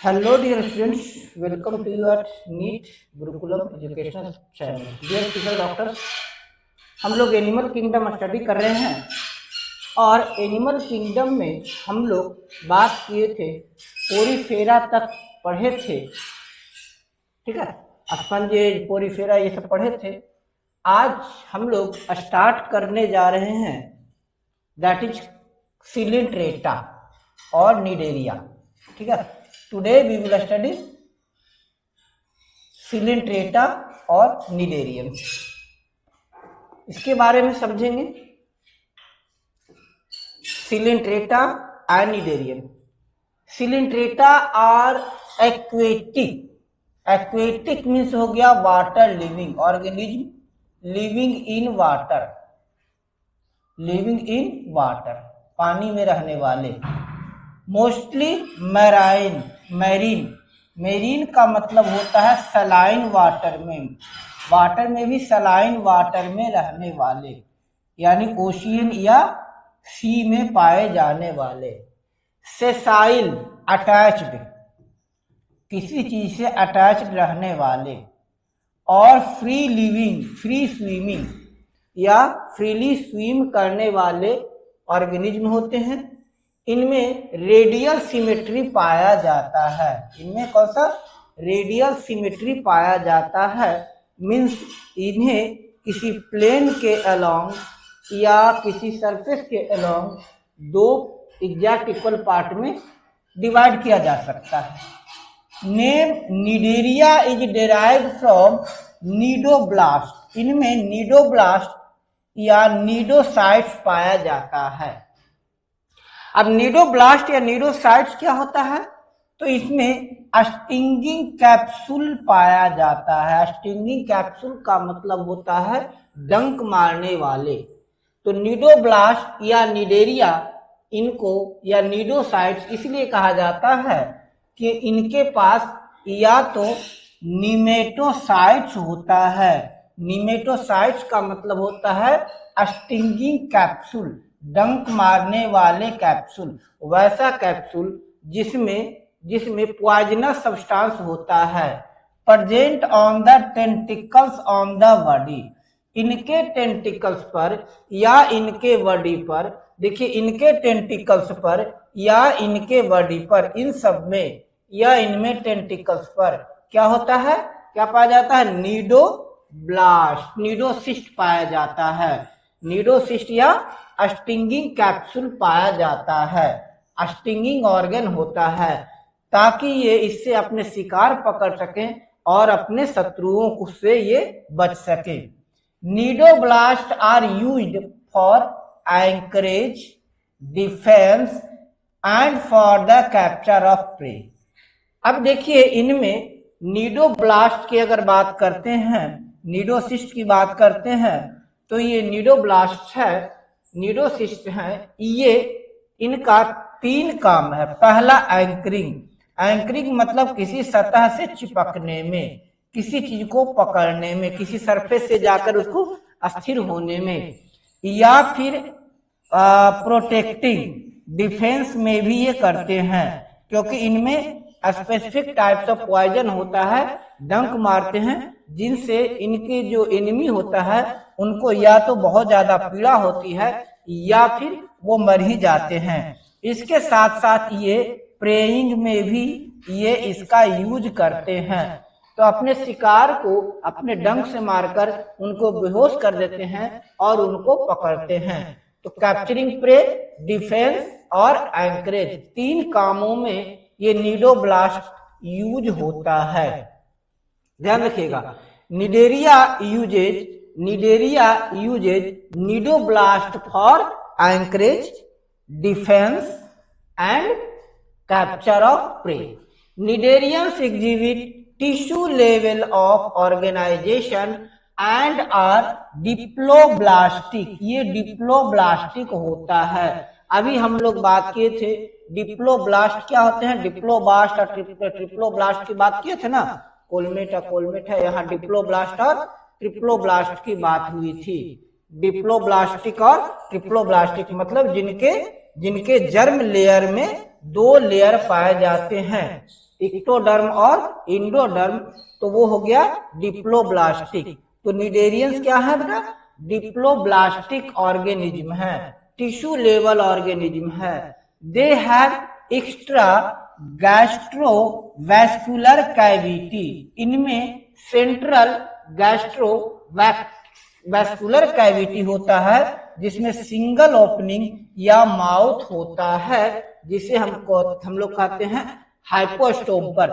Hello dear students, welcome to your NEET Gurukulam educational channel. Dear teacher doctors, हम लोग animal kingdom study कर रहे हैं और एनिमल किंगडम में हम लोग बात किए थे, पोरीफेरा तक पढ़े थे। ठीक है, स्पंजेज, पोरीफेरा ये सब पढ़े थे। आज हम लोग स्टार्ट करने जा रहे हैं, दैट इज सिलिंट्रेटा और निडेरिया। ठीक है, today we will study Coelenterata और निडेरियम। इसके बारे में समझेंगे, Coelenterata and Cnidarium. Coelenterata are aquatic. Aquatic means हो गया water living organism, living in water, living in water, पानी में रहने वाले। मोस्टली मैराइन, मैरीन, मेरीन का मतलब होता है सलाइन वाटर में, वाटर में भी सलाइन वाटर में रहने वाले, यानी ओशियन या सी में पाए जाने वाले। सेसाइल, अटैच्ड, किसी चीज से अटैच्ड रहने वाले। और फ्री लिविंग, फ्री स्विमिंग या फ्रीली स्विम करने वाले ऑर्गेनिज्म होते हैं। इनमें रेडियल सिमेट्री पाया जाता है। इनमें कौन सा रेडियल सिमेट्री पाया जाता है, मीन्स इन्हें किसी प्लेन के अलोंग या किसी सरफेस के अलोंग दो एग्जैक्ट इक्वल पार्ट में डिवाइड किया जा सकता है। Name Cnidaria is derived from cnidoblast. इनमें नीडोब्लास्ट या नीडोसाइट्स पाया जाता है। अब नीडोब्लास्ट या नीडोसाइट्स क्या होता है, तो इसमें स्टिंगिंग कैप्सूल पाया जाता है। स्टिंगिंग कैप्सूल का मतलब होता है डंक मारने वाले। तो नीडोब्लास्ट या निडेरिया, इनको या नीडोसाइट्स इसलिए कहा जाता है कि इनके पास या तो निमेटोसाइट्स होता है। निमेटोसाइट्स का मतलब होता है स्टिंगिंग कैप्सूल, डंक मारने वाले कैप्सूल, वैसा कैप्सूल जिसमें पॉइजनस सब्सटेंस होता है, present on the tentacles on the body. इनके टेंटिकल्स पर या इनके बॉडी पर, देखिए इनके टेंटिकल्स पर या इनके बॉडी पर, इन सब में या इनमें टेंटिकल्स पर क्या होता है, क्या पाया जाता है, नीडोब्लास्ट, नीडोसिस्ट पाया जाता है। नीडोसिस्ट या स्टिंगिंग कैप्सूल पाया जाता है, स्टिंगिंग ऑर्गन होता है, ताकि ये इससे अपने शिकार पकड़ सकें और अपने शत्रुओं से ये बच सके। Cnidoblast are used for anchorage, defence and for the capture of prey. अब देखिए इनमें नीडोब्लास्ट की अगर बात करते हैं, नीडोसिस्ट की बात करते हैं, तो ये नीडोब्लास्ट है, नीडोसिस्ट है, ये इनका तीन काम है। पहला एंकरिंग, एंकरिंग मतलब किसी सतह से चिपकने में, किसी चीज को पकड़ने में, किसी सरफेस से जाकर उसको स्थिर होने में, या फिर प्रोटेक्टिंग, डिफेंस में भी ये करते हैं, क्योंकि इनमें स्पेसिफिक टाइप्स ऑफ पॉइजन होता है, डंक मारते हैं, जिनसे इनके जो एनिमी होता है उनको या तो बहुत ज्यादा पीड़ा होती है या फिर वो मर ही जाते हैं। इसके साथ साथ ये प्रेइंग में भी ये इसका यूज करते हैं। तो अपने शिकार को अपने डंक से मारकर उनको बेहोश कर देते हैं और उनको पकड़ते हैं। तो कैप्चरिंग प्रे, डिफेंस और एंकरेज, तीन कामों में ये नीडोब्लास्ट यूज होता है। ध्यान रखिएगा, Cnidaria uses cnidoblast for anchorage, defence and capture of prey. Cnidarians exhibit tissue level of organisation and are diploblastic. ये डिप्लोब्लास्टिक होता है। अभी हम लोग बात किए थे डिप्लोब्लास्ट क्या होते हैं, डिप्लोब्लास्ट और ट्रिप्लोब्लास्ट की बात किए थे ना, कोलमेट है, यहाँ डिप्लोब्लास्ट और ट्रिप्लोब्लास्ट की बात हुई थी। डिप्लोब्लास्टिक और ट्रिप्लोब्लास्टिक मतलब जिनके जर्म लेयर में दो लेयर पाए जाते हैं। इक्टोडर्म और इंडोडर्म, तो वो हो गया डिप्लोब्लास्टिक। तो निडेरियंस क्या है बेटा? डिप्लोब्लास्टिक ऑर्गेनिज्म है, टिश्यू लेवल ऑर्गेनिज्म है। They have extra gastrovascular cavity, इनमें सेंट्रल गैस्ट्रोवैस्कुलर कैविटी होता है जिसमें सिंगल ओपनिंग या माउथ होता है, जिसे हम लोग कहते हैं हाइपोस्टोम्पर।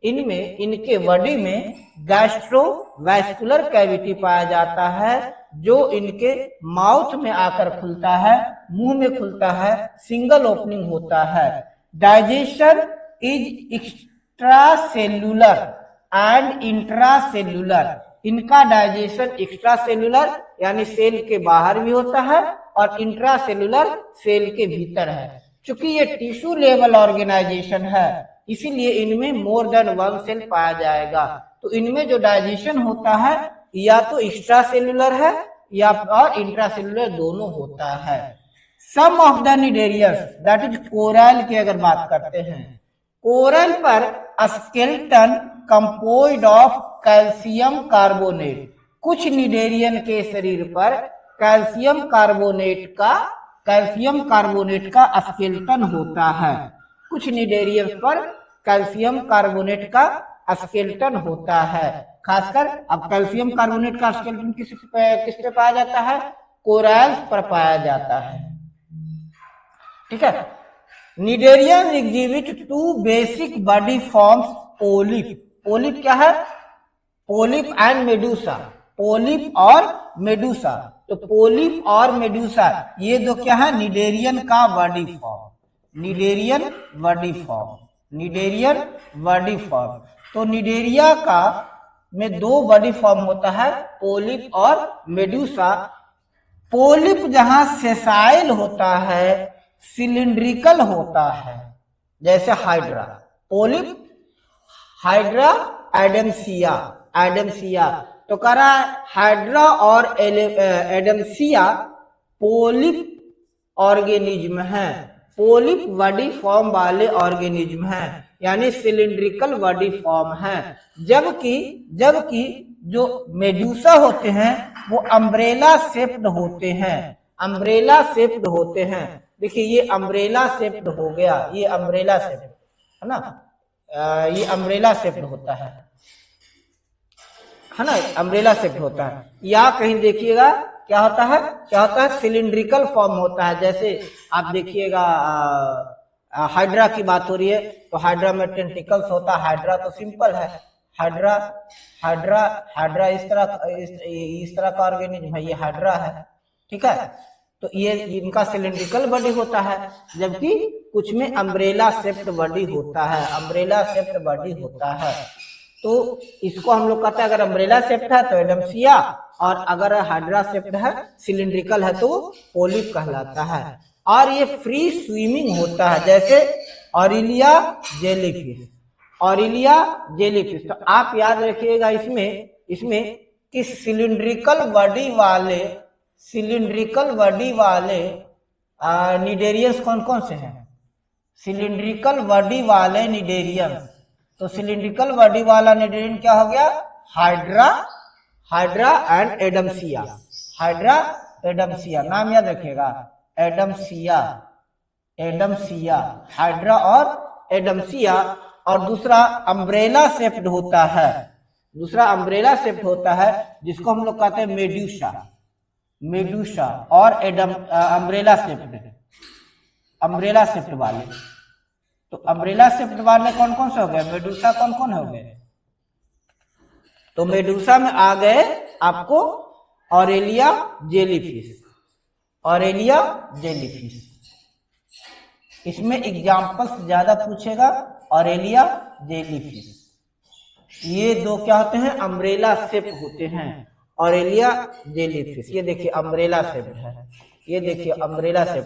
इनके बॉडी में गैस्ट्रोवैस्कुलर कैविटी पाया जाता है जो इनके माउथ में आकर खुलता है, मुंह में खुलता है, सिंगल ओपनिंग होता है। Digestion is extracellular and intracellular, इनका डाइजेशन एक्स्ट्रा सेल्युलर यानी सेल के बाहर भी होता है और इंट्रासेल्युलर सेल के भीतर है। चूंकि ये टिश्यू लेवल ऑर्गेनाइजेशन है इसीलिए इनमें मोर देन वन सेल पाया जाएगा। तो इनमें जो डाइजेशन होता है या तो एक्स्ट्रा सेल्युलर है या और इंट्रासेल्युलर दोनों होता है। Some of the Cnidarians that is coral की अगर बात करते हैं, कोरल पर skeleton composed of calcium carbonate, कुछ निडेरियन के शरीर पर कैल्शियम कार्बोनेट का स्केलेटन होता है। कुछ निडेरियन पर कैल्शियम कार्बोनेट का स्केलेटन होता है। खासकर अब कैल्शियम कार्बोनेट का स्केलेटन किस पे पाया जाता है? कोरल्स पर पाया जाता है। ठीक है। Cnidarian exhibit two basic body forms, polyp. Polyp क्या है? पोलिप एंड मेडूसा, पोलिप और मेडूसा। तो पोलिप और मेडूसा ये दो क्या है? निडेरियन का body form, cnidarian body form. तो निडेरिया का में दो बॉडी फॉर्म होता है, पोलिप और मेडूसा। पोलिप जहां सेसाइल होता है, सिलिंड्रिकल होता है, जैसे हाइड्रा। Polyp hydra Adamsia. तो कह रहा है हाइड्रा और एडम्सिया पोलिप ऑर्गेनिज्म है, पोलिप बॉडी फॉर्म वाले ऑर्गेनिज्म है, यानी सिलिंड्रिकल बॉडी फॉर्म है। जबकि जो मेडूसा होते हैं वो अम्ब्रेला शेप्ड होते हैं, देखिए ये अम्ब्रेला शेप्ड हो गया, ये अम्ब्रेला शेप्ड है ना, ये अम्ब्रेला शेप्ड होता है ना, अम्ब्रेला शेप्ड होता है। या कहीं देखिएगा क्या होता है? सिलिंड्रिकल फॉर्म होता है। जैसे आप देखिएगा हाइड्रा की बात हो रही है तो हाइड्रा में टेंटिकल्स होता है। हाइड्रा तो सिंपल है, हाइड्रा इस तरह का ऑर्गेनिज्म है, ये हाइड्रा है। ठीक है। तो ये इनका सिलिंड्रिकल बॉडी होता है, जबकि कुछ में अम्ब्रेला शेप्ड बॉडी होता है, तो इसको हम लोग कहते हैं अगर अम्ब्रेला शेप्ड है तो एडम्सिया, और अगर हाइड्रा शेप्ड है, सिलिंड्रिकल है, तो पोलिप कहलाता है। और ये फ्री स्विमिंग होता है, जैसे ऑरिलिया जेलीफिश। तो आप याद रखिएगा इसमें कि सिलिंड्रिकल बॉडी वाले निडेरियंस कौन कौन से हैं? सिलिंड्रिकल बॉडी वाले निडेरियंस, तो सिलिंड्रिकल बॉडी वाला निडेरियन क्या हो गया? Hydra and Adamsia. नाम याद रखिएगा, एडम्सिया, हाइड्रा और एडम्सिया। और दूसरा अम्ब्रेला शेप्ड होता है, जिसको हम लोग कहते हैं मेडूसा और अम्ब्रेला शेप्ड वाले। तो अम्ब्रेला शेप्ड वाले कौन कौन से हो गए? मेडूसा कौन कौन हो गए? तो मेडूसा में आ गए आपको ऑरेलिया जेलीफिश। इसमें एग्जाम्पल्स ज्यादा पूछेगा, ऑरेलिया जेलीफिश। ये दो क्या होते हैं? अम्ब्रेला शेप होते हैं, ऑरेलिया जेलीफिश। ये देखिए अम्ब्रेला शेप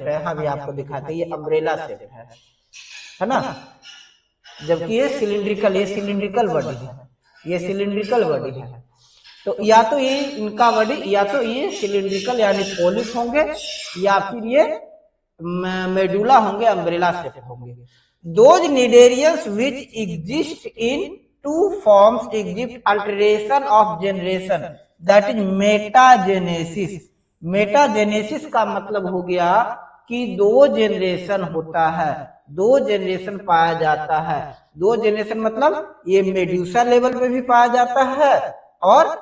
है, यहाँ भी आपको दिखाते हैं, ये अम्ब्रेला शेप है ना, जबकि ये सिलिंड्रिकल बॉडी है। तो या तो ये इनका बॉडी या तो ये सिलिंड्रिकल यानी पोलिप होंगे, या फिर ये मेडुला होंगे, अम्ब्रेला शेप होंगे। those nidarians which exist in two forms exhibit alteration of generation, that is metagenesis. Metagenesis का मतलब हो गया कि दो जनरेशन होता है, दो जनरेशन पाया जाता है। दो जनरेशन मतलब ये मेड्यूसा लेवल पे भी पाया जाता है और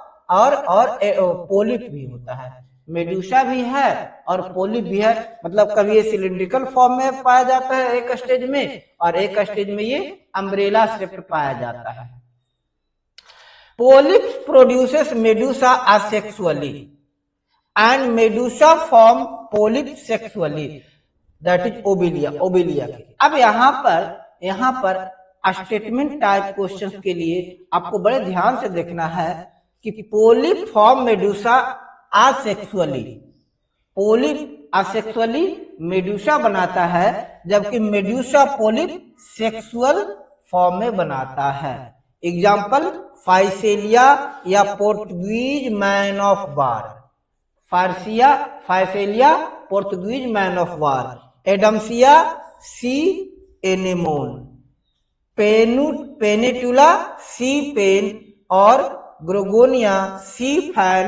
पोलिप भी होता है। मेड्यूसा भी है और पोलिप भी है, मतलब कभी ये सिलिंड्रिकल फॉर्म में पाया जाता है एक स्टेज में, और एक स्टेज में ये अम्ब्रेला शेप्ड पाया जाता है। Polyps produces Medusa asexually and medusa form polyps sexually, that is Obelia के। अब यहाँ पर स्टेटमेंट टाइप क्वेश्चंस के लिए आपको बड़े ध्यान से देखना है कि polyp form medusa asexually, polyp asexually medusa बनाता है, जबकि मेडुसा पोलिप सेक्सुअल फॉर्म में बनाता है। एग्जाम्पल फाइसेलिया या Portuguese man of war, physalia Portuguese man of war, adamsia sea anemone, pennatula sea pen और gorgonia sea fan,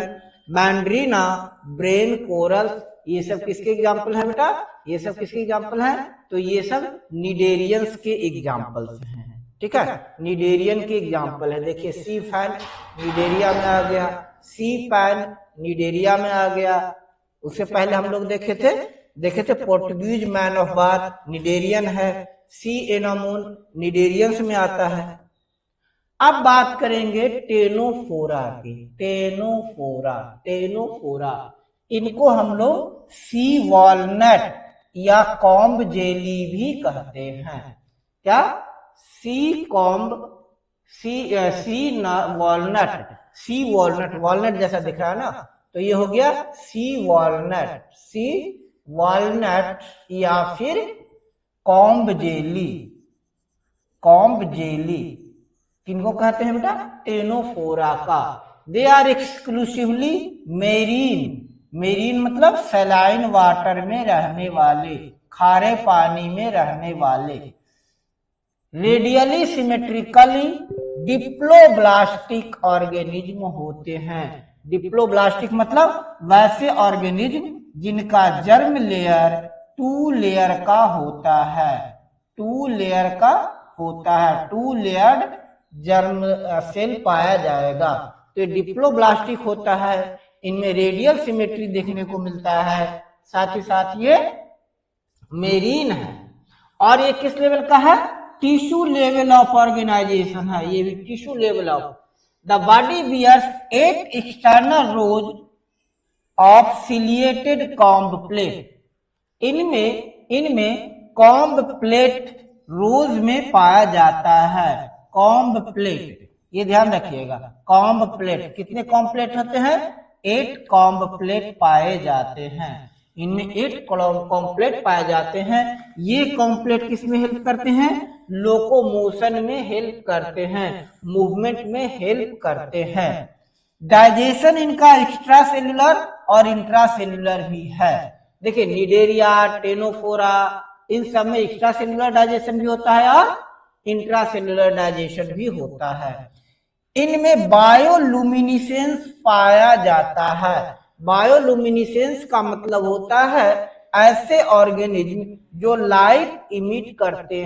meandrina brain coral. ये सब किसके एग्जाम्पल है बेटा? ये सब किसके एग्जाम्पल है? तो ये सब निडेरियंस के एग्जाम्पल्स हैं, ठीक है, निडेरियन के एग्जाम्पल है। देखिए सी फैन निडेरिया में आ गया, सी पैन निडेरिया में आ गया। उससे पहले हम लोग देखे थे Portuguese man of war cnidarian है, सी एनामोन निडेरियंस में आता है। अब बात करेंगे टेनोफोरा की। टेनोफोरा इनको हम लोग सी वॉलनट या कॉम्ब जेली भी कहते हैं। क्या? सी वॉलनट जैसा दिख रहा है ना, तो ये हो गया सी वॉलनट या फिर कॉम्ब जेली किनको कहते हैं बेटा? टेनोफोरा का। दे आर एक्सक्लूसिवली मेरीन मतलब सैलाइन वाटर में रहने वाले, खारे पानी में रहने वाले। रेडियली सिमेट्रिकली डिप्लोब्लास्टिक ऑर्गेनिज्म होते हैं। डिप्लोब्लास्टिक मतलब वैसे ऑर्गेनिज्म जिनका जर्म लेयर 2 लेयर का होता है, 2 लेयर्ड जर्म सेल पाया जाएगा। तो डिप्लोब्लास्टिक होता है, इनमें रेडियल सिमेट्री देखने को मिलता है, साथ ही साथ ये मेरीन है। और ये किस लेवल का है? टिश्यू लेवल ऑफ ऑर्गेनाइजेशन है, ये भी tissue level of. The body bears 8 external rows of ciliated comb plate. इनमें कॉम्ब प्लेट रोज में पाया जाता है। कॉम्ब प्लेट, ये ध्यान रखिएगा, कॉम्ब प्लेट कितने कॉम्ब प्लेट होते हैं? 8 कॉम्ब प्लेट पाए जाते हैं। इनमें 8 कॉम्ब प्लेट पाए जाते हैं। ये कॉम्ब प्लेट किस में हेल्प करते हैं? लोकोमोशन में हेल्प करते हैं, मूवमेंट में हेल्प करते हैं। डाइजेशन इनका एक्स्ट्रा सेल्यूलर और इंट्रा सेल्यूलर भी है। देखिए निडेरिया, टेनोफोरा, इन सब में एक्स्ट्रा सेल्यूलर डाइजेशन भी होता है और इंट्रा सेल्यूलर डाइजेशन भी होता है। इनमें बायोलुमिनिसेंस पाया जाता है। बायोलुमिनिसेंस का मतलब होता है ऐसे ऑर्गेनिज्म जो लाइट इमिट करते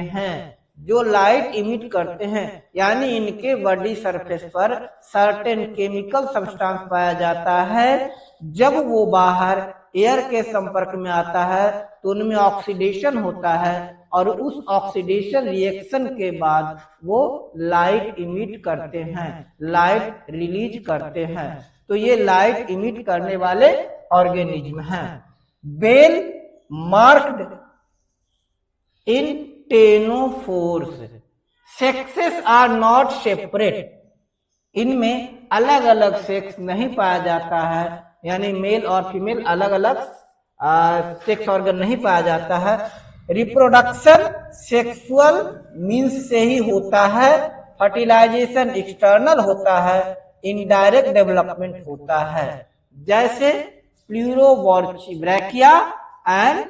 हैं, यानी इनके बॉडी सरफेस पर सर्टेन केमिकल सब्सटेंस पाया जाता है। जब वो बाहर एयर के संपर्क में आता है तो उनमें ऑक्सीडेशन होता है और उस ऑक्सीडेशन रिएक्शन के बाद वो लाइट इमिट करते हैं, लाइट रिलीज करते हैं। तो ये लाइट इमिट करने वाले ऑर्गेनिज्म हैं। Well marked in ctenophores, sexes are not separate. इनमें अलग अलग सेक्स नहीं पाया जाता है, यानी मेल और फीमेल अलग अलग सेक्स ऑर्गन नहीं पाया जाता है। रिप्रोडक्शन सेक्सुअल मींस से ही होता है, फर्टिलाइजेशन एक्सटर्नल होता है, इनडायरेक्ट डेवलपमेंट होता है, जैसे प्लूरोब्रैकिया एंड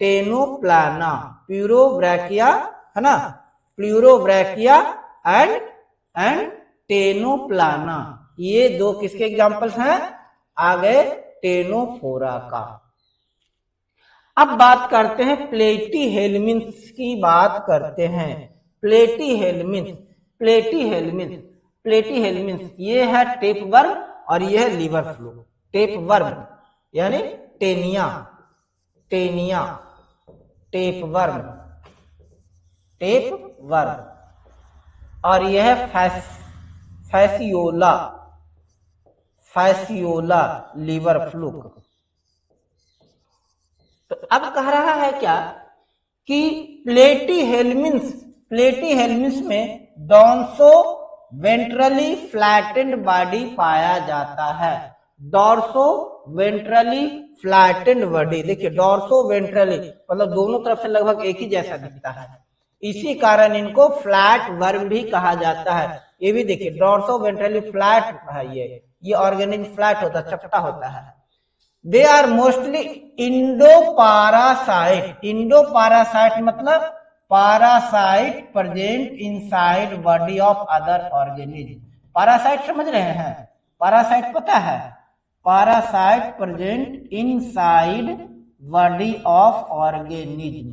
टेनोप्लाना। प्लूरोब्रैकिया है ना, प्लूरोब्रैकिया एंड टेनोप्लाना, ये दो किसके एग्जांपल्स हैं, आ गए टेनोफोरा का। अब बात करते हैं प्लेटीहेल्मिन्थ की बात करते हैं। प्लेटीहेल्मिन्थ ये है टेपवर्म और ये है लीवर फ्लू। टेपवर्म यानी टेनिया, टेपवर्म और यह है फैसियोला लीवर फ्लू। तो अब कह रहा है क्या कि प्लेटीहेल्मिन्थ में डॉर्सो वेंट्रली फ्लैटेंड बॉडी पाया जाता है। डॉर्सो वेंट्रली फ्लैटेंड बॉडी, देखिए डॉर्सो वेंट्रली मतलब दोनों तरफ से लगभग एक ही जैसा दिखता है, इसी कारण इनको फ्लैट वर्म भी कहा जाता है। ये भी देखिए डॉर्सो वेंट्रली फ्लैट है, ये ऑर्गेनिज्म फ्लैट होता है, चपटा होता है। दे आर मोस्टली इंडोपारासाइट मतलब parasite present inside body of other organism. Parasite समझ रहे हैं, पारासाइट पता है, parasite present inside body of organism,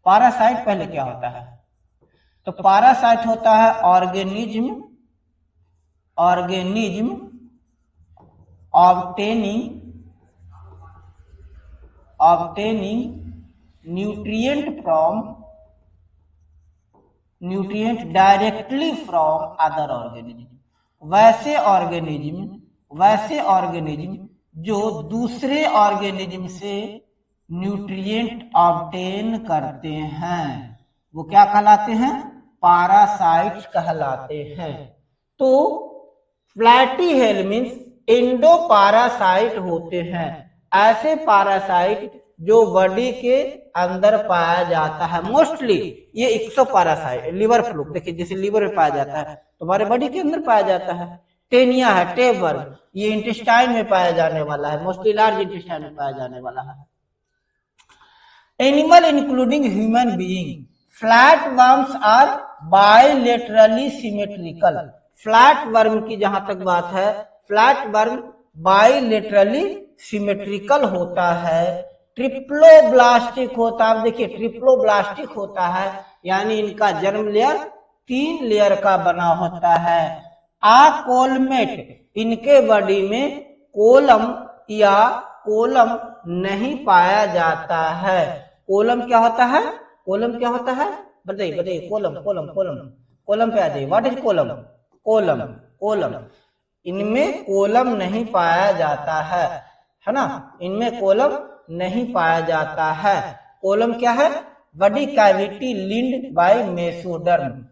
parasite पहले क्या होता है, तो पारासाइट होता है organism obtaining nutrient directly from other organism। वैसे ऑर्गेनिज्म जो दूसरे ऑर्गेनिज्म से न्यूट्रिएंट ऑब्टेन करते हैं वो क्या कहलाते हैं, पारासाइट्स कहलाते हैं। तो प्लेटीहेल्मिन्थ इंडोपारासाइट होते हैं, ऐसे पारासाइट जो बॉडी के अंदर पाया जाता है। मोस्टली ये एक्सोपारासाइट, लीवर फ्लू देखिए जैसे लीवर में पाया जाता है तुम्हारे बॉडी के अंदर पाया जाता है। टेनिया है टेपवर्म, ये इंटेस्टाइन में पाया जाने वाला है, मोस्टली लार्ज इंटेस्टाइन में पाया जाने वाला है। Animal including human being, flatworms are bilaterally symmetrical. Flatworm की जहां तक बात है, फ्लैटवर्म बायलेटरली सिमेट्रिकल होता है, ट्रिप्लोब्लास्टिक होता है। देखिए ट्रिप्लोब्लास्टिक होता है यानी इनका जर्म लेयर 3 लेयर का बना होता है। आकोलमेट, इनके बॉडी में कोलम नहीं पाया जाता है। कोलम क्या होता है, बताइए कोलम पे आ जाइए। What is coelom? इनमें कोलम नहीं पाया जाता है ना, इनमें कोलम नहीं पाया जाता है। कोलम क्या है, बॉडी कैविटी लिंड बाय मेसोडर्म,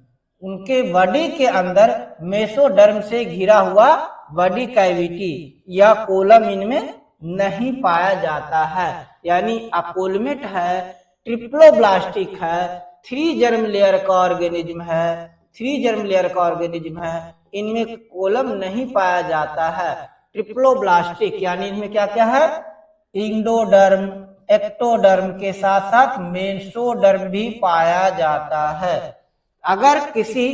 उनके बॉडी के अंदर मेसोडर्म से घिरा हुआ बॉडी कैविटी या कोलम इनमें नहीं पाया जाता है। यानी अकोलमेट है, ट्रिप्लोब्लास्टिक है, 3 जर्म लेयर का ऑर्गेनिज्म है, इनमें कोलम नहीं पाया जाता है। ट्रिप्लोब्लास्टिक यानी इनमें क्या क्या है, इंडोडर्म, एक्टोडर्म के साथ साथ मेसोडर्म भी पाया जाता है। अगर किसी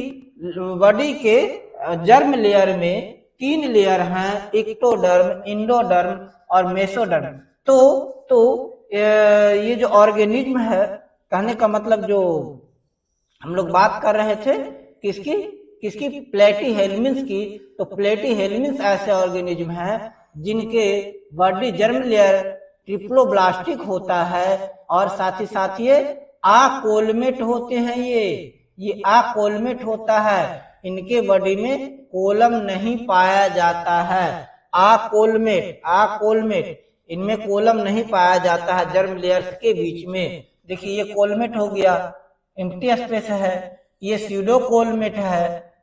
बॉडी के जर्म लेयर में 3 लेयर हैं, एक्टोडर्म, इंडोडर्म और मेसोडर्म, तो ये जो ऑर्गेनिज्म है, कहने का मतलब जो हम लोग बात कर रहे थे किसकी प्लेटीहेल्मिन्थ की, तो प्लेटीहेल्मिन्थ ऐसे ऑर्गेनिज्म हैं जिनके बॉडी जर्म लेयर ट्रिप्लोब्लास्टिक होता है और साथ ही साथ ये आकोलमेट होते हैं। ये आकोलमेट होता है, इनके बॉडी में कोलम नहीं पाया जाता है। आकोलमेट इनमें कोलम नहीं पाया जाता है जर्म लेयर्स के बीच में। देखिए ये कोलमेट हो गया, एम्प्टी स्पेस है, ये स्यूडोकोलमेट है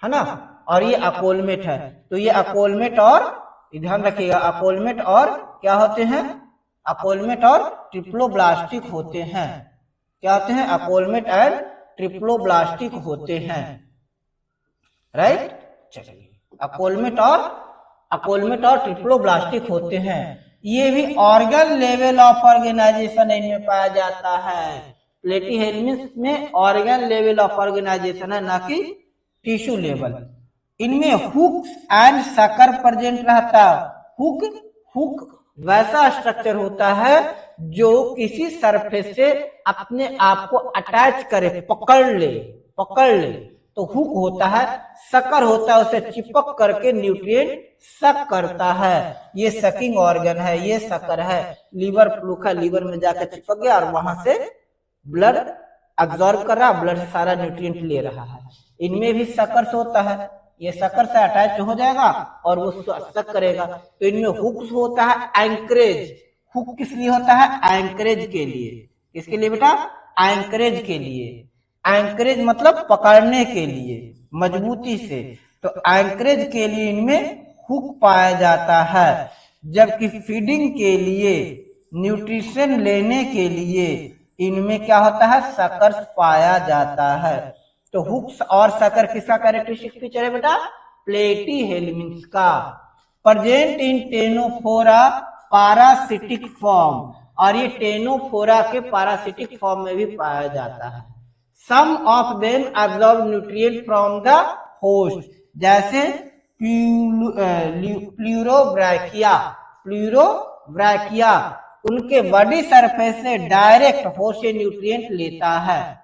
ना, और ये अकोलमेट है। तो ये अकोलमेट और ध्यान रखिएगा, अकोलमेट और क्या होते हैं, अकोलमेट और ट्रिप्लोब्लास्टिक होते हैं। क्या होते हैं, अकोलमेट एंड ट्रिप्लोब्लास्टिक होते हैं। राइट, चलिए अकोलमेट और ट्रिप्लोब्लास्टिक होते हैं। ये भी ऑर्गन लेवल ऑफ ऑर्गेनाइजेशन इनमें पाया जाता है। प्लेटीहेल्मिन्थ में ऑर्गन लेवल ऑफ ऑर्गेनाइजेशन है, ना कि टिश्यू लेवल। इनमें हुक्स एंड सकर प्रेजेंट रहता है। हुक वैसा स्ट्रक्चर होता है जो किसी सरफेस से अपने आप को अटैच करे, पकड़ ले, तो हुक होता है। सकर होता है उसे चिपक करके न्यूट्रिएंट सक करता है, ये सकिंग ऑर्गन है, ये सकर है। लीवर फ्लूक है, लीवर में जाकर चिपक गया और वहां से ब्लड अब्सॉर्ब कर रहा, ब्लड से सारा न्यूट्रिएंट ले रहा है। इनमें भी सकर्स होता है, ये सकर से अटैच हो जाएगा और वो सक करेगा। तो इनमें हुक्स होता है एंकरेज। हुक किस लिए होता है? एंकरेज के लिए। किसके लिए बेटा? एंकरेज के लिए। एंकरेज मतलब पकड़ने के लिए मजबूती से। तो एंकरेज के लिए इनमें हुक पाया जाता है, जबकि फीडिंग के लिए, न्यूट्रिशन लेने के लिए इनमें क्या होता है? सकर्स पाया जाता है। तो हुक्स और सकर किसका कैरेक्टरिस्टिक फीचर है बेटा? प्लेटीहेल्मिन्थ का। Present in Ctenophora parasitic form, और ये टेनोफोरा के पारासिटिक फॉर्म में भी पाया जाता है। Some of them absorb nutrient from the host, जैसे प्लूरोब्रैकिया उनके बॉडी सरफेस से डायरेक्ट होस्ट से न्यूट्रिएंट लेता है।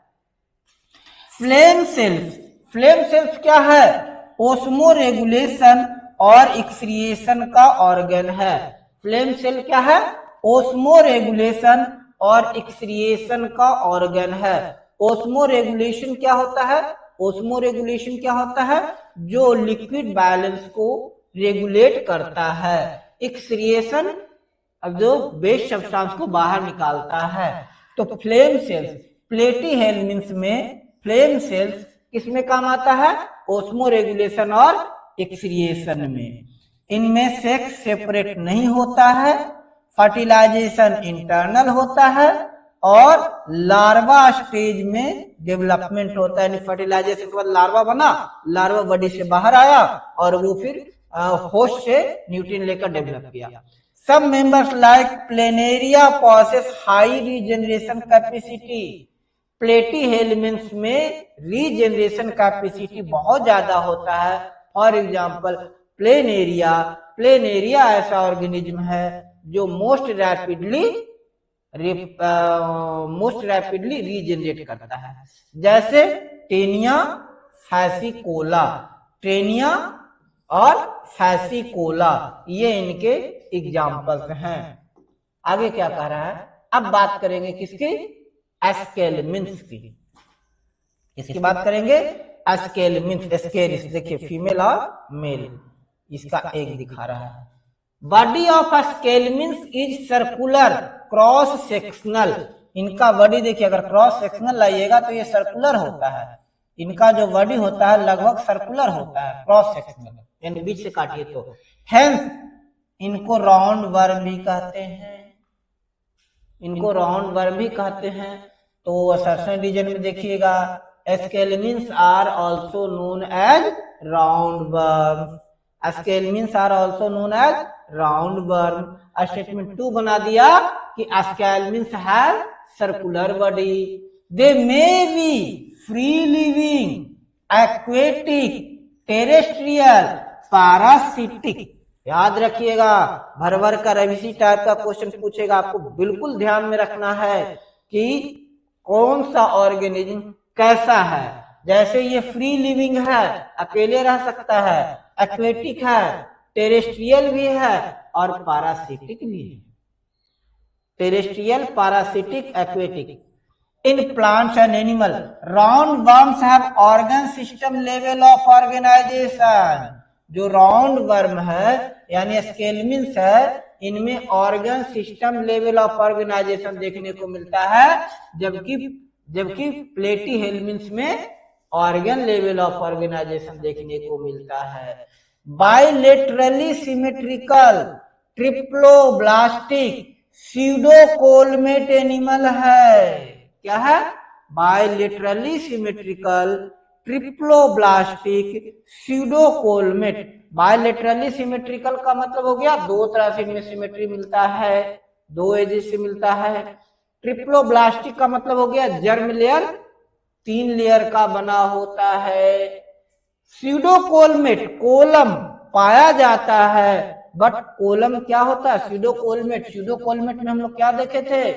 फ्लेम सेल्स क्या है? ओस्मो रेगुलेशन और एक्सक्रिएशन का ऑर्गन है। फ्लेम सेल क्या है? ओस्मो रेगुलेशन और एक्सक्रिएशन का ऑर्गन है। ओस्मो रेगुलेशन क्या होता है? ओस्मो रेगुलेशन क्या होता है? जो लिक्विड बैलेंस को रेगुलेट करता है। एक्सक्रिएशन अब जो वेस्ट सब्सटेंस को बाहर निकालता है। तो फ्लेम सेल्स, प्लेटीहेल्मिन्थ में फ्लेम सेल्स किसमें काम आता है? ओस्मो रेगुलेशन और एक्सक्रिएशन में। इनमें सेक्स सेपरेट नहीं होता है, फर्टिलाइजेशन इंटरनल होता है और लार्वा स्टेज में डेवलपमेंट होता है। फर्टिलाइजेशन के बाद लार्वा बना, लार्वा बॉडी से बाहर आया और वो फिर होस्ट से न्यूट्रिएंट लेकर डेवलप किया। सब members like planaria possess high regeneration capacity. Platyhelminth में रीजनरेशन कैपेसिटी बहुत ज्यादा होता है। फॉर एग्जांपल प्लेनेरिया ऐसा ऑर्गेनिज्म है जो मोस्ट रैपिडली रीजनरेट करता है, जैसे टेनिया और फैसिकोला, ये इनके एग्जाम्पल्स हैं। आगे क्या कह रहा है? अब बात करेंगे किसकी? एस्केलमिन्थ की। इसकी बात करेंगे एस्केलमिन्थ। एस्केरिस देखिए फीमेल और मेल, इसका एक दिखा रहा है। Body of aschelminth is circular cross sectional. इनका बॉडी देखिए, अगर क्रॉस सेक्शनल लाइएगा तो ये सर्कुलर होता है। इनका जो बॉडी होता है लगभग सर्कुलर होता है, क्रॉस सेक्शनल, यानी बीच से काटिए तो। हेंस इनको राउंड वर्म भी कहते हैं, तो असर्शन रीजन में देखिएगा aschelminth are also known as roundworm. Aschelminth are also known as roundworm. Statement 2 बना दिया कि aschelminth have circular body. They may be free living, aquatic, terrestrial, parasitic. याद रखिएगा, भर भर कर इसी टाइप का क्वेश्चन पूछेगा, आपको बिल्कुल ध्यान में रखना है कि कौन सा ऑर्गेनिज्म कैसा है। जैसे ये फ्री लिविंग है, अकेले रह सकता है, एक्वेटिक है, टेरेस्ट्रियल भी है और पैरासिटिक भी है। Terrestrial, parasitic, aquatic. In plants and animal, round worms have organ system level of organization. जो राउंड वर्म है यानी स्केलमिन्थ है, इनमें organ system level of organisation देखने को मिलता है, जबकि प्लेटीहेल्मिन्थ में ऑर्गन लेवल ऑफ ऑर्गेनाइजेशन देखने को मिलता है। Bilaterally symmetrical, triploblastic, pseudocoelomate animal है। क्या है? Bilaterally symmetrical, triploblastic pseudocoelomate. Bilaterally symmetrical का मतलब हो गया दो तरह से इनमें सिमेट्री मिलता है, दो एजेस से मिलता है। ट्रिप्लोब्लास्टिक का मतलब हो गया जर्म लेयर 3 लेयर का बना होता है। स्यूडोकोलमेट कोलम पाया जाता है, बट कोलम क्या होता है? स्यूडोकोलमेट। स्यूडोकोलमेट में हम लोग क्या देखे थे?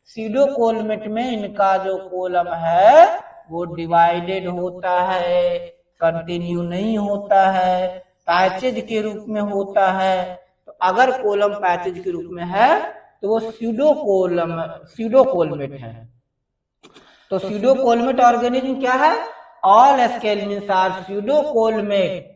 स्यूडोकोलमेट में इनका जो कोलम है वो डिवाइडेड होता है, कंटिन्यू नहीं होता है, पैचेज के रूप में होता है। तो अगर कोलम पैचेज के रूप में है तो वो स्यूडोकोलमेट है। तो स्यूडोकोलमेट ऑर्गेनिज्म क्या है? All aschelminths are pseudocoelomate.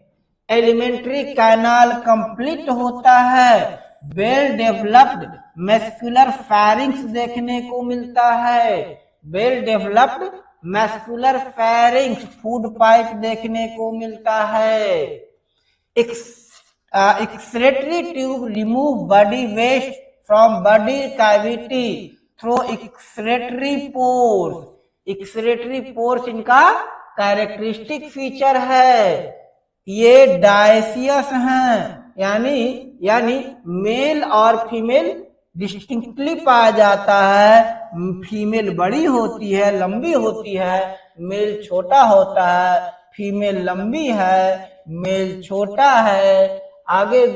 Alimentary canal complete होता है, वेल डेवलप्ड मस्कुलर फेरिंग्स देखने को मिलता है। Well developed muscular pharynx, food pipe देखने को मिलता है। Excretory tube remove body waste from body cavity through excretory pores. Excretory pores इनका कैरेक्टरिस्टिक फीचर है। ये डायसियस हैं, यानी मेल और फीमेल डिस्टिंक्टली पाया जाता है। फीमेल बड़ी होती है, लंबी होती है, मेल छोटा होता है। फीमेल लंबी है, मेल छोटा है। आगे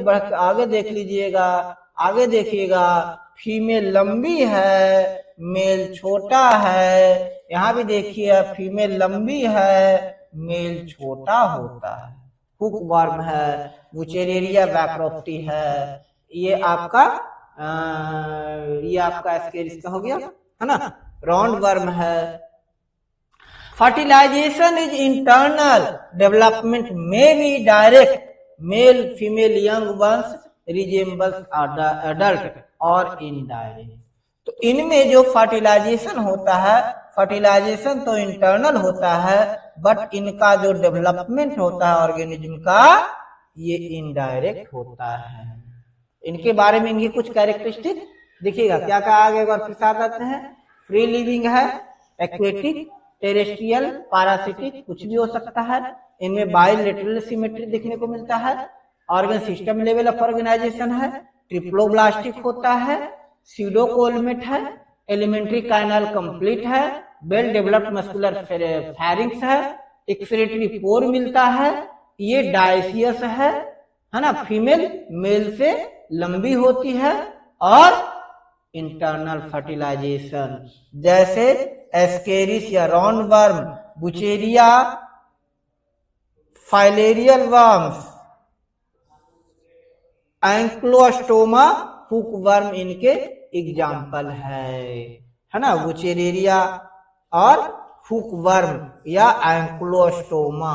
देख लीजिएगा, आगे देखिएगा, फीमेल लंबी है, मेल छोटा है। यहाँ भी देखिए फीमेल लंबी है, मेल छोटा होता है। हुक वर्म है, वुचेरेरिया बैक्रोफ्टी है। ये आपका एस्केरिस का हो गया, है ना। राउंड वर्म है। फर्टिलाइजेशन इज इंटरनल, डेवलपमेंट में be direct. Male female young ones resembles adult और इनडायरेक्ट। तो इनमें जो फर्टिलाइजेशन होता है, फर्टिलाइजेशन तो इंटरनल होता है, बट इनका जो डेवलपमेंट होता है ऑर्गेनिज्म का, ये इनडायरेक्ट होता है। इनके बारे में इनके कुछ कैरेक्टरिस्टिक देखिएगा, क्या क्या आगे एक बार फिर साथ आते हैं। फ्री लिविंग है, एक्वेटिक, टेरेस्ट्रियल, पैरासिटिक, कुछ भी हो सकता है। इनमें बायलेटरल सिमेट्री देखने को मिलता है। Organ system level of organisation है, ट्रिप्लोब्लास्टिक होता है, स्यूडोकोलमेट है, एलिमेंट्री काइनल कंप्लीट है, वेल डेवलप्ड मस्कुलर फेरिंग्स है, एक्सक्रीटरी पोर मिलता है। ये डायसियस है ना। फीमेल मेल से लंबी होती है। और इंटरनल फर्टिलाइजेशन जैसे एस्केरिस या round worm, बुचेरिया, filarial worms, एंक्लोस्टोमा, hook worm इनके एग्जाम्पल है ना। बुचेरेरिया और हुक वर्म या एंक्लोस्टोमा,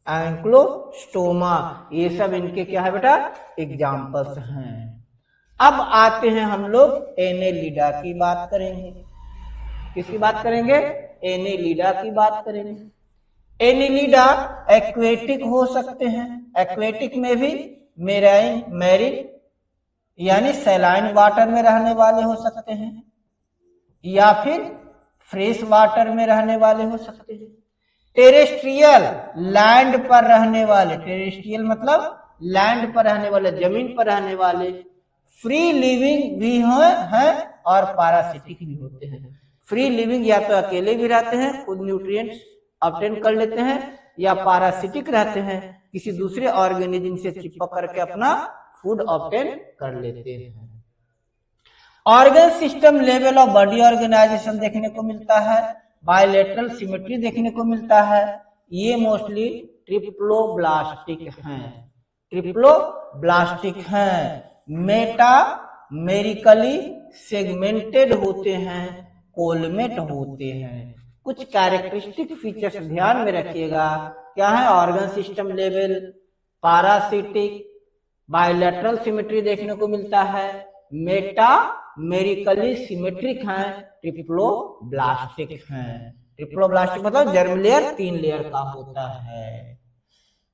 एंक्लोस्टोमा ये सब इनके क्या है बेटा? एग्जाम्पल्स हैं। अब आते हैं हम लोग एनेलिडा की बात करेंगे। किसकी बात करेंगे? एनेलिडा की बात करेंगे। एनेलिडा एक्वेटिक हो सकते हैं। एक्वेटिक में भी मैरीन यानी सैलाइन वाटर में रहने वाले हो सकते हैं, या फिर फ्रेश वाटर में रहने वाले हो सकते हैं। टेरेस्ट्रियल लैंड पर रहने वाले, टेरेस्ट्रियल मतलब लैंड पर रहने वाले, जमीन पर रहने वाले। फ्री लिविंग भी हैं और पैरासिटिक भी होते हैं। फ्री लिविंग या तो अकेले भी रहते हैं, खुद न्यूट्रिएंट्स ऑब्टेन कर लेते हैं, या पैरासिटिक रहते हैं, किसी दूसरे ऑर्गेनिज्म से चिपक करके अपना फूड ऑब्टेन कर लेते हैं। Organ system level of body organisation देखने को मिलता है। बायलेटरल सिमेट्री देखने को मिलता है। ये मोस्टली ट्रिप्लोब्लास्टिक हैं। मेटामेरिकली सेगमेंटेड होते हैं, कोलमेट होते हैं। कुछ कैरेक्टरिस्टिक फीचर्स ध्यान में रखिएगा। क्या है? Organ system level, parasitic, bilateral symmetry देखने को मिलता है, मेटामेरिकली सिमेट्रिक हैं, ट्रिप्लोब्लास्टिक हैं। ट्रिप्लोब्लास्टिक मतलब जर्म लेयर 3 लेयर का होता है।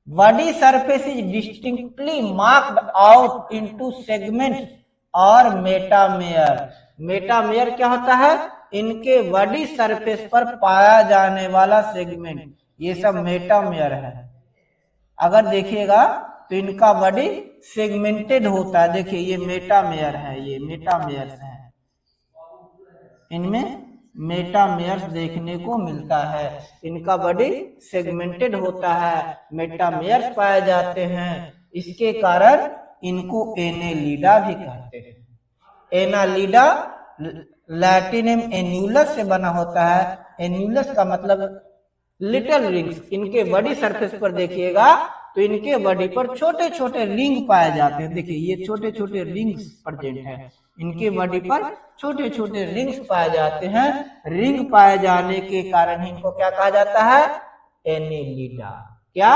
Body surface is distinctly marked out into segments और मेटामेयर। मेटामेयर क्या होता है? इनके बॉडी सरफेस पर पाया जाने वाला सेगमेंट, ये सब मेटामेयर है। अगर देखिएगा तो इनका बॉडी सेगमेंटेड होता है। देखिए ये मेटामेयर है, ये मेटामेयर है, इनमें मेटामेयर्स देखने को मिलता है। इनका बॉडी सेगमेंटेड होता है, मेटामेयर्स पाए जाते हैं, इसके कारण इनको एनेलिडा भी कहते हैं। एनालिडा लैटिनम एन्यूलस से बना होता है। एन्यूलस का मतलब लिटिल रिंग्स। इनके बॉडी सरफेस पर देखिएगा तो इनके बॉडी पर छोटे छोटे रिंग पाए जाते हैं। देखिए ये छोटे छोटे रिंग्स प्रेजेंट है, इनके बॉडी पर छोटे छोटे रिंग्स पाए जाते हैं। रिंग पाए जाने के कारण इनको क्या कहा जाता है? एनेलिडा। क्या?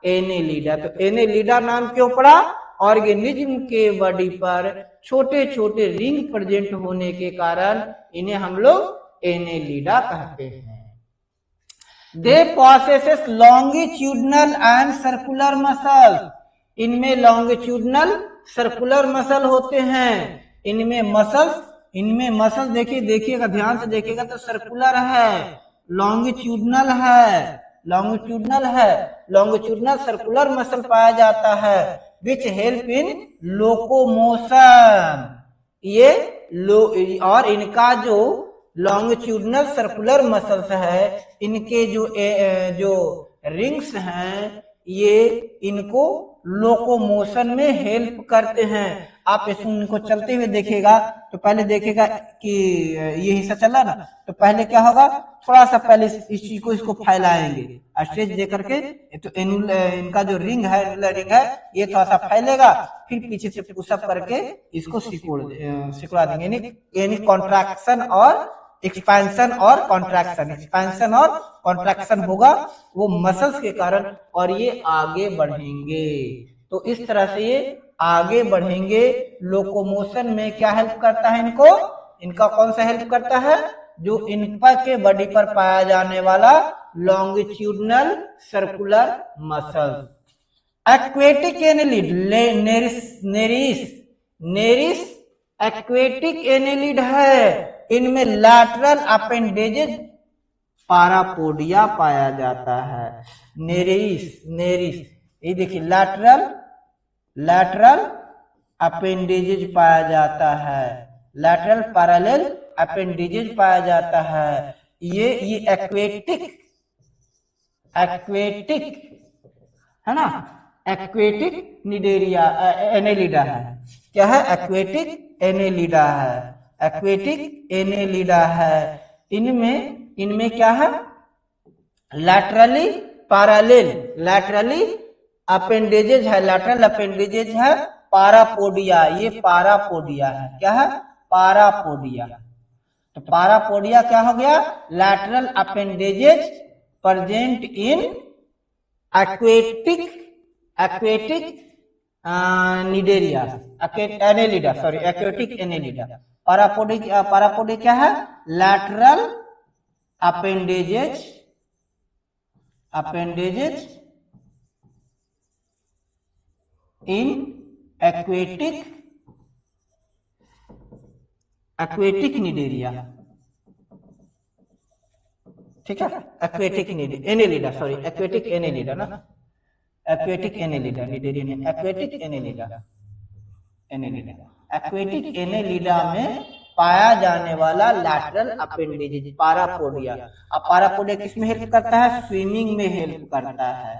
एनेलिडा। तो एनेलिडा नाम क्यों पड़ा? ऑर्गेनिज्म के बॉडी पर छोटे छोटे रिंग प्रेजेंट होने के कारण इन्हें हम लोग एनेलिडा कहते हैं। They possesses longitudinal and circular muscles. इनमें longitudinal, circular muscle होते हैं। इनमें मसल्स देखिएगा ध्यान से देखिएगा तो सर्कुलर है, लॉन्गिट्यूडनल लॉन्गिट्यूडनल सर्कुलर मसल पाया जाता है, विच हेल्प इन लोकोमोशन। ये और इनका जो लॉन्गिट्यूडनल सर्कुलर मसल्स है, इनके जो रिंग्स हैं ये इनको लोकोमोशन में हेल्प करते हैं। आप इनको चलते हुए देखिएगा तो पहले देखिएगा कि ये हिस्सा चला ना, तो पहले क्या होगा, थोड़ा सा पहले इस चीज को इसको फैलाएंगे स्ट्रेच दे करके, तो इनका जो रिंग है ये थोड़ा सा फैलेगा, फिर पीछे से पुशअप करके इसको सिकुड़ा देंगे। यानी कॉन्ट्रैक्शन और एक्सपेंशन और कॉन्ट्रैक्शन होगा वो मसल्स के कारण, और ये आगे बढ़ेंगे। तो इस तरह से ये आगे बढ़ेंगे। लोकोमोशन में क्या हेल्प करता है इनको? इनका कौन सा हेल्प करता है? जो इनका के बॉडी पर पाया जाने वाला longitudinal circular muscles. Aquatic annelid, Nereis aquatic annelid है। इनमें लैटरल अपेंडेजेज पारापोडिया पाया जाता है। नेरिस ये देखिए लैटरल अपेंडेजेज पाया जाता है, लैटरल पैरेलल अपेंडेजेज पाया जाता है। ये एक्वेटिक है ना, एक्वेटिक निडेरिया एनेलिडा है। क्या है? एक्वेटिक एनेलिडा है, एक्वेटिक एनेलिडा है। इनमें क्या है? लैटरली अपेंडेजेज है, लैटरल अपेंडेजेज है। पारापोडिया, ये पारापोडिया है। क्या है? पारापोडिया। तो पारापोडिया क्या हो गया? Lateral appendages present in aquatic Cnidaria, aquatic Annelida. Parapodia क्या है? Lateral appendages in aquatic Cnidaria. ठीक है, aquatic Annelida, sorry aquatic Annelida ना, एक्वेटिक एनेलिडा, निडेरिया नहीं, एक्वेटिक एनेलिडा। एक्वेटिक एनेलिडा में पाया जाने वाला लैटरल अपेंडेजेज पारापोडिया। अब पारापोडिया किस में हेल्प करता है? स्विमिंग में हेल्प करता है,